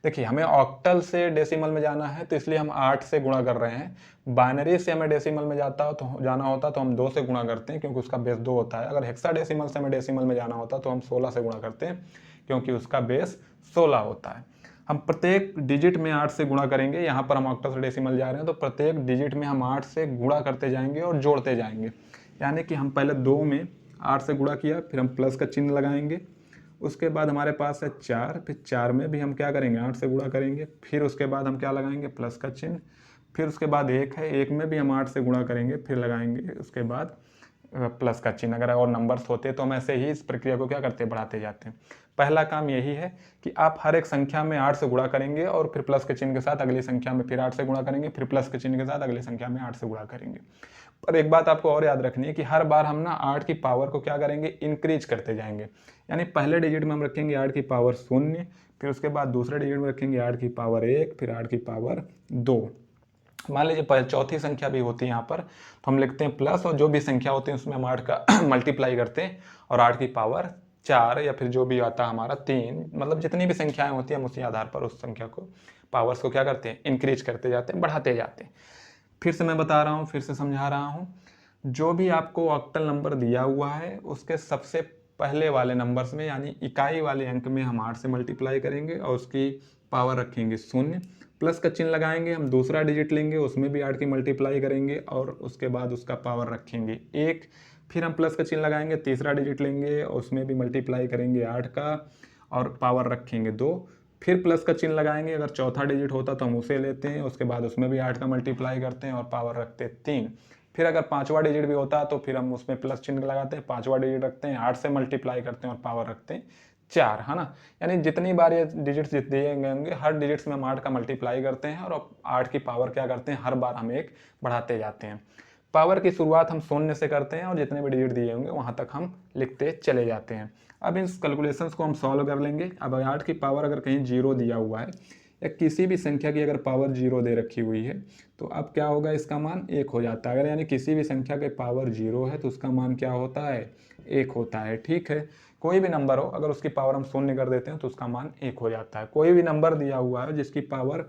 देखिए, हमें ऑक्टल से डेसिमल में जाना है तो इसलिए हम 8 से गुणा कर रहे हैं। बाइनरी से हमें डेसिमल में जाना होता तो हम 2 से गुणा करते हैं क्योंकि उसका बेस 2 होता है। अगर हेक्साडेसिमल से हमें डेसिमल में जाना होता तो हम 16 से गुणा करते हैं क्योंकि उसका बेस 16 होता है। हम प्रत्येक डिजिट में 8 से गुणा करेंगे। यहाँ पर हम ऑक्टल से डेसिमल जा रहे हैं तो प्रत्येक डिजिट में हम 8 से गुणा करते जाएंगे और जोड़ते जाएंगे। यानी कि हम पहले 2 में 8 से गुणा किया, फिर हम प्लस का चिन्ह लगाएंगे। उसके बाद हमारे पास है 4, फिर 4 में भी हम क्या करेंगे, 8 से गुणा करेंगे। फिर उसके बाद हम क्या लगाएंगे, प्लस का चिन्ह। फिर उसके बाद 1 है, 1 में भी हम 8 से गुणा करेंगे, फिर लगाएंगे उसके बाद प्लस का चिन्ह। अगर और नंबर्स होते तो हम ऐसे ही इस प्रक्रिया को क्या करते, बढ़ाते जाते हैं। पहला काम यही है कि आप हर एक संख्या में 8 से गुणा करेंगे और फिर प्लस के चिन्ह के साथ अगली संख्या में फिर 8 से गुणा करेंगे, फिर प्लस के चिन्ह के साथ अगली संख्या में 8 से गुणा करेंगे। पर एक बात आपको और याद रखनी है कि हर बार हम ना 8 की पावर को क्या करेंगे, इंक्रीज करते जाएंगे। यानी पहले डिजिट में हम रखेंगे 8 की पावर 0, फिर उसके बाद दूसरे डिजिट में रखेंगे 8 की पावर 1, फिर 8 की पावर 2। मान लीजिए चौथी संख्या भी होती है यहाँ पर, तो हम लिखते हैं प्लस, और जो भी संख्या होती है उसमें हम 8 का मल्टीप्लाई करते हैं और 8 की पावर 4 या फिर जो भी आता है हमारा 3, मतलब जितनी भी संख्याएं होती हैं हम उसी आधार पर उस संख्या को, पावर्स को क्या करते हैं, इंक्रीज करते जाते हैं, बढ़ाते जाते हैं। फिर से मैं बता रहा हूँ, फिर से समझा रहा हूँ, जो भी आपको ऑक्टल नंबर दिया हुआ है उसके सबसे पहले वाले नंबर्स में यानी इकाई वाले अंक में हम 8 से मल्टीप्लाई करेंगे और उसकी पावर रखेंगे 0, प्लस का चिन्ह लगाएंगे, हम दूसरा डिजिट लेंगे उसमें भी 8 की मल्टीप्लाई करेंगे और उसके बाद उसका पावर रखेंगे 1, फिर हम प्लस का चिन्ह लगाएंगे, तीसरा डिजिट लेंगे और उसमें भी मल्टीप्लाई करेंगे 8 का और पावर रखेंगे 2, फिर प्लस का चिन्ह लगाएंगे, अगर चौथा डिजिट होता तो हम उसे लेते हैं, उसके बाद उसमें भी 8 का मल्टीप्लाई करते हैं और पावर रखते हैं 3। फिर अगर पांचवा डिजिट भी होता तो फिर हम उसमें प्लस चिन्ह लगाते हैं, पांचवा डिजिट रखते हैं, 8 से मल्टीप्लाई करते हैं और पावर रखते हैं 4, है ना। यानी जितनी बार ये डिजिट्स दिए गए होंगे हर डिजिट्स में हम 8 का मल्टीप्लाई करते हैं और 8 की पावर क्या करते हैं, हर बार हम 1 बढ़ाते जाते हैं। पावर की शुरुआत हम 0 से करते हैं और जितने भी डिजिट दिए होंगे वहाँ तक हम लिखते चले जाते हैं। अब इन कैलकुलेशंस को हम सॉल्व कर लेंगे। अब 8 की पावर अगर कहीं 0 दिया हुआ है या किसी भी संख्या की अगर पावर 0 दे रखी हुई है तो अब क्या होगा, इसका मान 1 हो जाता है। अगर यानी किसी भी संख्या के पावर 0 है तो उसका मान क्या होता है, 1 होता है। ठीक है, कोई भी नंबर हो अगर उसकी पावर हम 0 कर देते हैं तो उसका मान 1 हो जाता है। कोई भी नंबर दिया हुआ है जिसकी पावर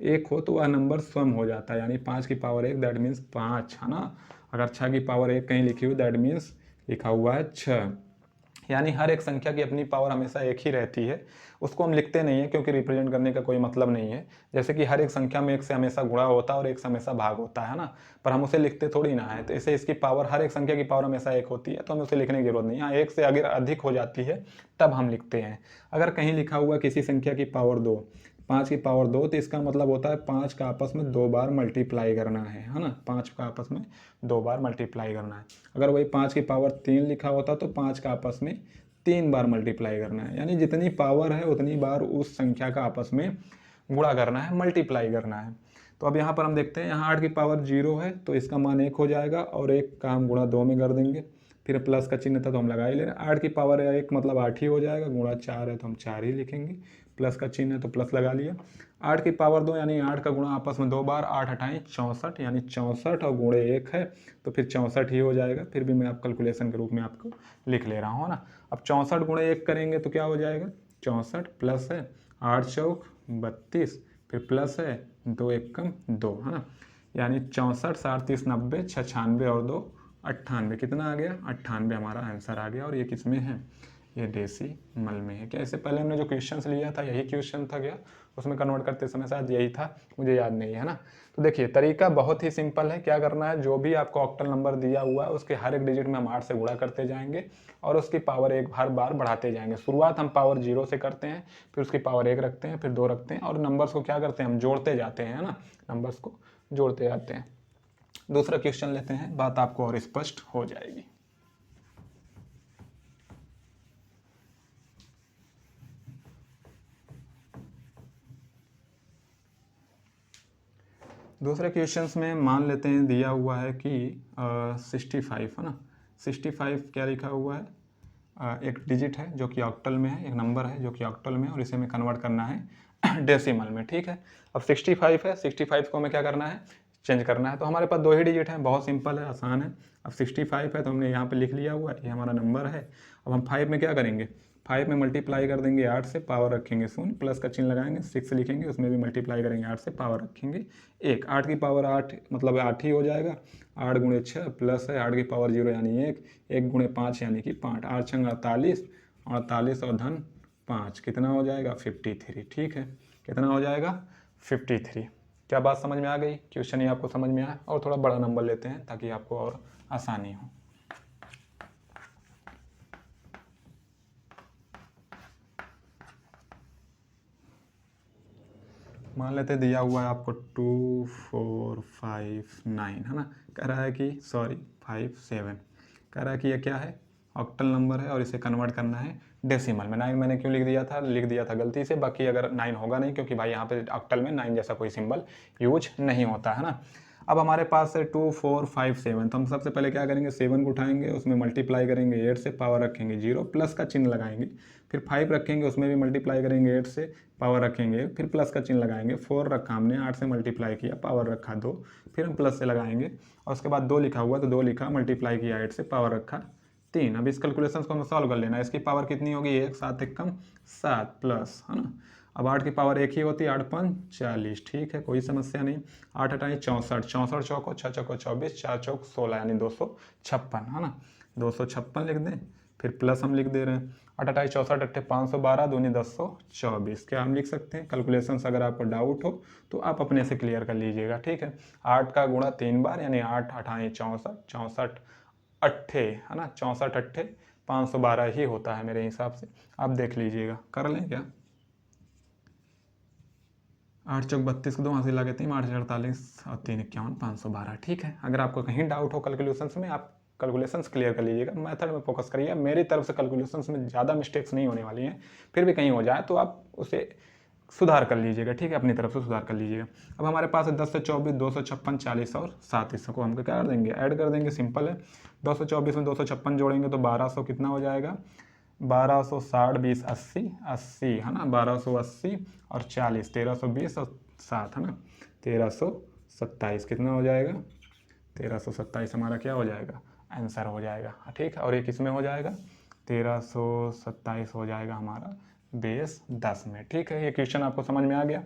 1 हो तो वह नंबर स्वयं हो जाता है। यानी 5 की पावर 1 दैट मीन्स 5, है ना। अगर 6 की पावर 1 कहीं लिखी हुई दैट मीन्स लिखा हुआ है 6। यानी हर एक संख्या की अपनी पावर हमेशा एक ही रहती है, उसको हम लिखते नहीं है क्योंकि रिप्रेजेंट करने का कोई मतलब नहीं है। जैसे कि हर एक संख्या में 1 से हमेशा गुणा होता है और 1 से हमेशा भाग होता है ना, पर हम उसे लिखते थोड़ी ना है। तो इसे इसकी पावर, हर एक संख्या की पावर हमेशा 1 होती है तो हमें उसे लिखने की जरूरत नहीं है। हाँ, 1 से अगर अधिक हो जाती है तब हम लिखते हैं। अगर कहीं लिखा हुआ किसी संख्या की पावर 2, 5 की पावर 2, तो इसका मतलब होता है 5 का आपस में 2 बार मल्टीप्लाई करना है ना। 5 का आपस में 2 बार मल्टीप्लाई करना है। अगर वही 5 की पावर 3 लिखा होता तो 5 का आपस में 3 बार मल्टीप्लाई करना है। यानी जितनी पावर है उतनी बार उस संख्या का आपस में गुणा करना है, मल्टीप्लाई करना है। तो अब यहाँ पर हम देखते हैं, यहाँ 8 की पावर 0 है तो इसका मान 1 हो जाएगा और 1 का हम गुणा 2 में कर देंगे। फिर प्लस का चिन्ह था तो हम लगा ही ले रहे हैं। 8 की पावर 1 मतलब 8 ही हो जाएगा, गुणा 4 है तो हम 4 ही लिखेंगे, प्लस का चिन्ह है तो प्लस लगा लिया। 8 की पावर 2 यानी 8 का गुणा आपस में 2 बार, 8 अठाई 64, यानी 64 और गुणे 1 है तो फिर 64 ही हो जाएगा। फिर भी मैं आप कैलकुलेशन के रूप में आपको लिख ले रहा हूँ ना। अब 64 गुणे 1 करेंगे तो क्या हो जाएगा, 64 प्लस है 8 चौक 32, फिर प्लस है 2 एकम 2, है ना। यानी 64 7 30 90 96 और 2 98, कितना आ गया, 98 हमारा आंसर आ गया। और ये किस में है, ये डेसिमल में है। क्या इससे पहले हमने जो क्वेश्चंस लिया था यही क्वेश्चन था क्या, उसमें कन्वर्ट करते समय शायद यही था, मुझे याद नहीं है ना। तो देखिए तरीका बहुत ही सिंपल है। क्या करना है, जो भी आपको ऑक्टल नंबर दिया हुआ है उसके हर एक डिजिट में हम 8 से गुणा करते जाएंगे और उसकी पावर 1 हर बार बढ़ाते जाएंगे। शुरुआत हम पावर 0 से करते हैं, फिर उसकी पावर 1 रखते हैं, फिर 2 रखते हैं और नंबर्स को क्या करते हैं, हम जोड़ते जाते हैं, है ना, नंबर्स को जोड़ते जाते हैं। दूसरा क्वेश्चन लेते हैं, बात आपको और स्पष्ट हो जाएगी। दूसरे क्वेश्चंस में मान लेते हैं दिया हुआ है कि 65, है ना। 65 क्या लिखा हुआ है, एक डिजिट है जो कि ऑक्टल में है, एक नंबर है जो कि ऑक्टल में है, और इसे हमें कन्वर्ट करना है डेसिमल में। ठीक है, अब 65 है, 65 को हमें क्या करना है, चेंज करना है। तो हमारे पास दो ही डिजिट हैं, बहुत सिंपल है, आसान है। अब 65 है तो हमने यहाँ पे लिख लिया हुआ है, ये हमारा नंबर है। अब हम 5 में क्या करेंगे, 5 में मल्टीप्लाई कर देंगे 8 से, पावर रखेंगे 0, प्लस का चिन्ह लगाएंगे, 6 लिखेंगे, उसमें भी मल्टीप्लाई करेंगे 8 से, पावर रखेंगे 1। 8 की पावर 8 मतलब 8 ही हो जाएगा। 8 गुणे 6 प्लस है 8 की पावर 0 यानी 1, 1 गुणे 5 यानी कि 5, 8 छंग 48, 48 और धन 5 कितना हो जाएगा 53। ठीक है, कितना हो जाएगा 53। क्या बात समझ में आ गई, क्वेश्चन ये आपको समझ में आया। और थोड़ा बड़ा नंबर लेते हैं ताकि आपको और आसानी हो। मान लेते दिया हुआ है आपको 2 4 5 9 है ना, कह रहा है कि 5 7, कह रहा है कि ये क्या है, ऑक्टल नंबर है और इसे कन्वर्ट करना है डेसिमल में। 9 मैंने क्यों लिख दिया था गलती से, बाकी अगर 9 होगा नहीं, क्योंकि भाई यहाँ पे ऑक्टल में 9 जैसा कोई सिंबल यूज नहीं होता है ना। अब हमारे पास है 2 4 5 7, तो हम सबसे पहले क्या करेंगे, 7 को उठाएंगे, उसमें मल्टीप्लाई करेंगे 8 से, पावर रखेंगे 0, प्लस का चिन्ह लगाएंगे, फिर 5 रखेंगे, उसमें भी मल्टीप्लाई करेंगे 8 से, पावर रखेंगे, फिर प्लस का चिन्ह लगाएंगे, 4 रखा हमने, 8 से मल्टीप्लाई किया, पावर रखा 2, फिर हम प्लस से लगाएंगे, और उसके बाद 2 लिखा हुआ तो 2 लिखा, मल्टीप्लाई किया 8 से, पावर रखा 3। अब इस कैलकुलेशन को हमें सॉल्व कर लेना है। इसकी पावर कितनी होगी, 1, 7 1 कम 7 प्लस है ना। अब 8 की पावर 1 ही होती है, 8 5 40। ठीक है, कोई समस्या नहीं। 8 हटाएं 64, 64 चौको 6 चौको 24, 4 चौक 16 यानी 256 है ना, 256 लिख दें, फिर प्लस हम लिख दे रहे हैं। 8 हटाई 64 अट्ठे 512, दूनी 1024। क्या हम लिख सकते हैं, कैलकुलेशन अगर आपको डाउट हो तो आप अपने से क्लियर कर लीजिएगा। ठीक है, 8 का गुणा 3 बार यानी 8 अठाई 64, 64 अट्ठे है ना, 64 अट्ठे 512 ही होता है मेरे हिसाब से। आप देख लीजिएगा, कर लें क्या। 8 चौक 32 को 2 हाथ लगा 3, 8 48 और 3 51 512। ठीक है, अगर आपको कहीं डाउट हो कैलकुलेशंस में, आप कैलकुलेशंस क्लियर कर लीजिएगा, मेथड में फोकस करिए। मेरी तरफ से कैलकुलेशंस में ज़्यादा मिस्टेक्स नहीं होने वाली हैं, फिर भी कहीं हो जाए तो आप उसे सुधार कर लीजिएगा। ठीक है, अपनी तरफ से सुधार कर लीजिएगा। अब हमारे पास है 10 से 24, 256, 40 और 7, इसको हम क्या कर देंगे, ऐड कर देंगे, सिंपल है। 224 में 256 जोड़ेंगे तो 1200 कितना हो जाएगा, 1260 20 80 80 है ना, 1280 और 40 1320 और 7 है ना, 1327 कितना हो जाएगा, 1327 हमारा क्या हो जाएगा, आंसर हो जाएगा। ठीक है, और ये किस में हो जाएगा, 1327 हो जाएगा हमारा बेस 10 में। ठीक है, ये क्वेश्चन आपको समझ में आ गया।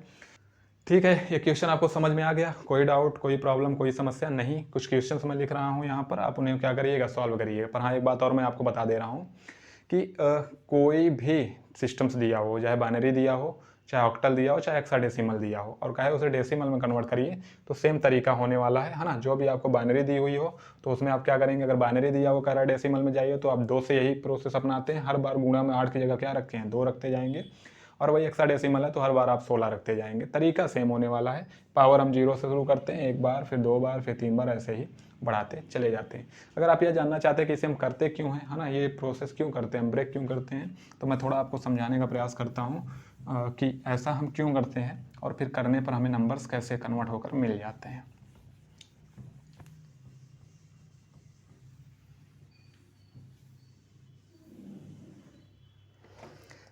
ठीक है, ये क्वेश्चन आपको समझ में आ गया, कोई डाउट कोई प्रॉब्लम कोई समस्या नहीं। कुछ क्वेश्चंस मैं लिख रहा हूँ यहाँ पर, आप उन्हें क्या करिएगा, सॉल्व करिएगा। पर हाँ, एक बात और मैं आपको बता दे रहा हूँ कि कोई भी सिस्टम्स दिया हो, चाहे बाइनरी दिया हो, चाहे ऑक्टल दिया हो, चाहे हेक्साडेसिमल दिया हो, और कहे उसे डेसिमल में कन्वर्ट करिए, तो सेम तरीका होने वाला है ना। जो भी आपको बाइनरी दी हुई हो तो उसमें आप क्या करेंगे, अगर बाइनरी दिया हो कह रहा है डेसिमल में जाइए, तो आप 2 से यही प्रोसेस अपनाते हैं। हर बार गुणा में 8 की जगह क्या रखते हैं, 2 रखते जाएंगे, और वही हेक्साडेसिमल है तो हर बार आप 16 रखते जाएंगे। तरीका सेम होने वाला है। पावर हम 0 से शुरू करते हैं, 1 बार, फिर 2 बार, फिर 3 बार, ऐसे ही बढ़ाते चले जाते हैं। अगर आप यह जानना चाहते हैं कि इसे हम करते क्यों हैं, है ना, ये प्रोसेस क्यों करते हैं, ब्रेक क्यों करते हैं, तो मैं थोड़ा आपको समझाने का प्रयास करता हूँ कि ऐसा हम क्यों करते हैं, और फिर करने पर हमें नंबर्स कैसे कन्वर्ट होकर मिल जाते हैं।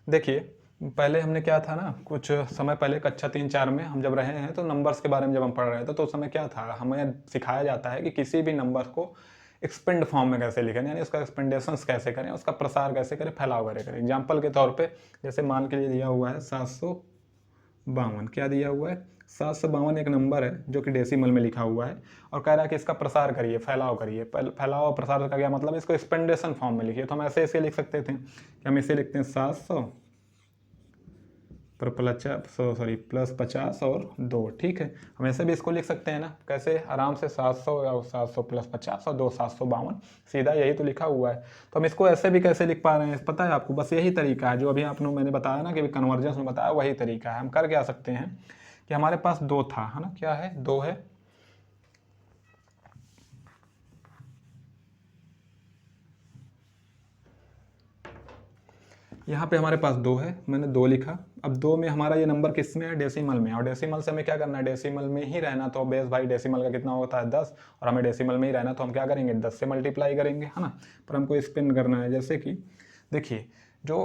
देखिए, पहले हमने क्या था ना, कुछ समय पहले कक्षा 3 4 में हम जब रहे हैं, तो नंबर्स के बारे में जब हम पढ़ रहे थे, तो उस समय क्या था, हमें सिखाया जाता है कि किसी भी नंबर को एक्सपेंड फॉर्म में कैसे लिखें, यानी उसका एक्सपेंडेशंस कैसे करें, उसका प्रसार कैसे करें, फैलाव कैसे करें। एग्जाम्पल के तौर पे जैसे मान के लिए दिया हुआ है 752, क्या दिया हुआ है, 752 एक नंबर है जो कि डेसिमल में लिखा हुआ है, और कह रहा है कि इसका प्रसार करिए, फैलाव करिए। फैलाव और प्रसार का क्या मतलब, इसको एक्सपेंडेशन फॉर्म में लिखिए। तो हम ऐसे लिख सकते थे कि हम इसे लिखते हैं 700 पर प्लस 50 और 2। ठीक है, हम ऐसे भी इसको लिख सकते हैं ना, कैसे, आराम से 700 या 700 प्लस 50 और 2 752, सीधा यही तो लिखा हुआ है। तो हम इसको ऐसे भी कैसे लिख पा रहे हैं, पता है आपको, बस यही तरीका है जो अभी आपने मैंने बताया ना कि कन्वर्जेंस में बताया, वही तरीका है। हम कर क्या सकते हैं कि हमारे पास 2 था, है ना, क्या है, 2 है, यहाँ पे हमारे पास 2 है, मैंने 2 लिखा। अब 2 में हमारा ये नंबर किस में है, डेसिमल में, और डेसिमल से हमें क्या करना है, डेसिमल में ही रहना। तो बेस भाई डेसिमल का कितना होता है 10, और हमें डेसिमल में ही रहना, तो हम क्या करेंगे, 10 से मल्टीप्लाई करेंगे, है ना। पर हमको स्पिन करना है, जैसे कि देखिए जो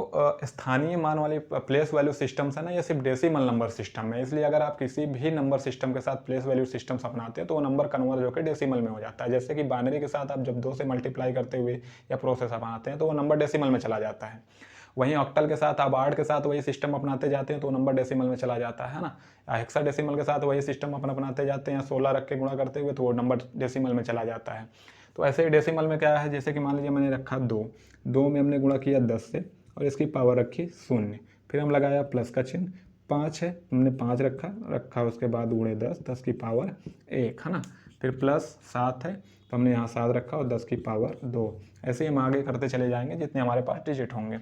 स्थानीय मान वाली प्लेस वैल्यू सिस्टम्स है ना, ये सिर्फ डेसिमल नंबर सिस्टम है, इसलिए अगर आप किसी भी नंबर सिस्टम के साथ प्लेस वैल्यू सिस्टम्स अपनाते हैं तो वो नंबर कन्वर्ट होकर डेसिमल में हो जाता है। जैसे कि बाइनरी के साथ आप जब 2 से मल्टीप्लाई करते हुए या प्रोसेस अपनाते हैं तो वो नंबर डेसिमल में चला जाता है। वहीं ऑक्टल के साथ आप 8 के साथ वही सिस्टम अपनाते जाते हैं तो नंबर डेसिमल में चला जाता है ना। हेक्साडेसिमल के साथ वही सिस्टम अपन अपनाते जाते हैं 16 रख के गुणा करते हुए तो वो नंबर डेसिमल में चला जाता है। तो ऐसे ही डेसिमल में क्या है, जैसे कि मान लीजिए मैंने रखा 2 में हमने गुणा किया 10 से और इसकी पावर रखी 0, फिर हम लगाया प्लस का चिन्ह, 5 है हमने 5 रखा उसके बाद गुणे 10 की पावर 1 है ना, फिर प्लस 7 है तो हमने यहाँ 7 रखा और 10 की पावर 2। ऐसे ही हम आगे करते चले जाएंगे जितने हमारे पास डिजिट होंगे।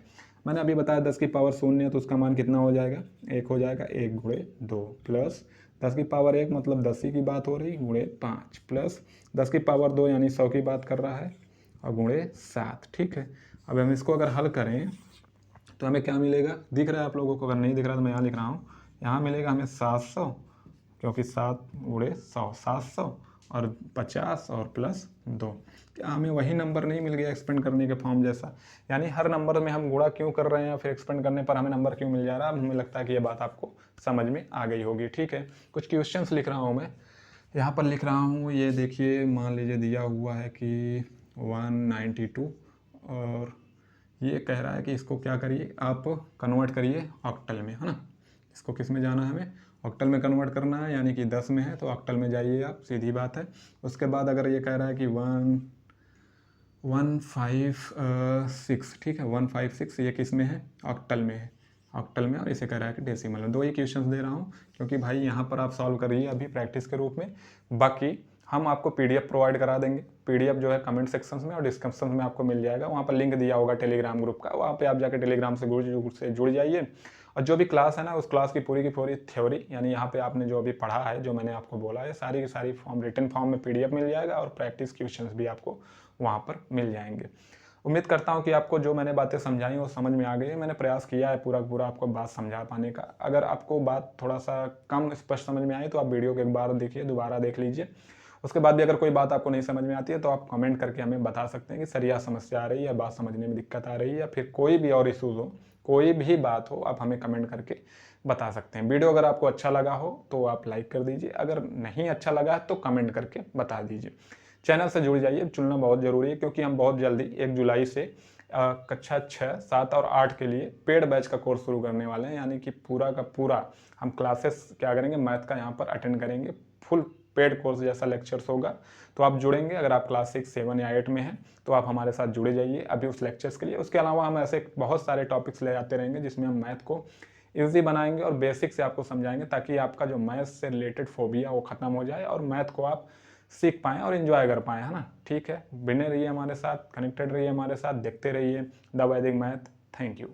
मैंने अभी बताया 10 की पावर 0 है तो उसका मान कितना हो जाएगा, 1 हो जाएगा, 1 गुणे 2 प्लस 10 की पावर 1 मतलब 10 ही की बात हो रही, गुणे 5 प्लस 10 की पावर 2 यानी 100 की बात कर रहा है और गुणे 7। ठीक है, अब हम इसको अगर हल करें तो हमें क्या मिलेगा, दिख रहा है आप लोगों को, अगर नहीं दिख रहा तो मैं यहाँ लिख रहा हूँ, यहाँ मिलेगा हमें 700 क्योंकि 7 गुणे 100 700 और 50 और प्लस 2। क्या हमें वही नंबर नहीं मिल गया एक्सपेंड करने के फॉर्म जैसा, यानी हर नंबर में हम गुणा क्यों कर रहे हैं या फिर एक्सपेंड करने पर हमें नंबर क्यों मिल जा रहा है। हमें लगता है कि ये बात आपको समझ में आ गई होगी। ठीक है, कुछ क्वेश्चंस लिख रहा हूँ मैं, यहाँ पर लिख रहा हूँ, ये देखिए मान लीजिए दिया हुआ है कि 192 और ये कह रहा है कि इसको क्या करिए आप कन्वर्ट करिए ऑक्टल में, है ना। इसको किस में जाना है, हमें ऑक्टल में कन्वर्ट करना है, यानी कि 10 में है तो ऑक्टल में जाइए आप, सीधी बात है। उसके बाद अगर ये कह रहा है कि 156, ठीक है 156, ये किस में है, ऑक्टल में है, ऑक्टल में, और इसे कह रहा है कि डेसिमल में। 2 ही क्वेश्चंस दे रहा हूँ क्योंकि भाई यहाँ पर आप सॉल्व करिए अभी प्रैक्टिस के रूप में। बाकी हम आपको पीडीएफ प्रोवाइड करा देंगे, पीडीएफ जो है कमेंट सेक्शन में और डिस्क्रिप्शन में आपको मिल जाएगा, वहाँ पर लिंक दिया होगा टेलीग्राम ग्रुप का, वहाँ पे आप जाकर टेलीग्राम से जुड़ जाइए। और जो भी क्लास है ना उस क्लास की पूरी थ्योरी, यानी यहाँ पे आपने जो अभी पढ़ा है, जो मैंने आपको बोला है, सारी की सारी फॉर्म रिटन फॉर्म में पीडीएफ मिल जाएगा और प्रैक्टिस क्वेश्चंस भी आपको वहाँ पर मिल जाएंगे। उम्मीद करता हूँ कि आपको जो मैंने बातें समझाई वो समझ में आ गई है। मैंने प्रयास किया है पूरा आपको बात समझा पाने का। अगर आपको बात थोड़ा सा कम स्पष्ट समझ में आई तो आप वीडियो को एक बार देखिए, दोबारा देख लीजिए। उसके बाद भी अगर कोई बात आपको नहीं समझ में आती है तो आप कमेंट करके हमें बता सकते हैं कि सर यह समस्या आ रही है, बात समझने में दिक्कत आ रही है, या फिर कोई भी और इशूज़ हो, कोई भी बात हो, आप हमें कमेंट करके बता सकते हैं। वीडियो अगर आपको अच्छा लगा हो तो आप लाइक कर दीजिए, अगर नहीं अच्छा लगा है तो कमेंट करके बता दीजिए। चैनल से जुड़ जाइए, जुड़ना बहुत ज़रूरी है क्योंकि हम बहुत जल्दी 1 जुलाई से कक्षा 6, 7 और 8 के लिए पेड बैच का कोर्स शुरू करने वाले हैं, यानी कि पूरा का पूरा हम क्लासेस क्या करेंगे, मैथ का यहाँ पर अटेंड करेंगे, फुल पेड कोर्स जैसा लेक्चर्स होगा। तो आप जुड़ेंगे, अगर आप क्लास 6, 7 या 8 में हैं तो आप हमारे साथ जुड़े जाइए अभी उस लेक्चर्स के लिए। उसके अलावा हम ऐसे बहुत सारे टॉपिक्स ले आते रहेंगे जिसमें हम मैथ को ईजी बनाएंगे और बेसिक से आपको समझाएंगे, ताकि आपका जो मैथ से रिलेटेड फोबिया वो खत्म हो जाए और मैथ को आप सीख पाएँ और इन्जॉय कर पाएँ, है ना। ठीक है, बने रहिए हमारे साथ, कनेक्टेड रहिए हमारे साथ, देखते रहिए द वैदिक मैथ। Thank you.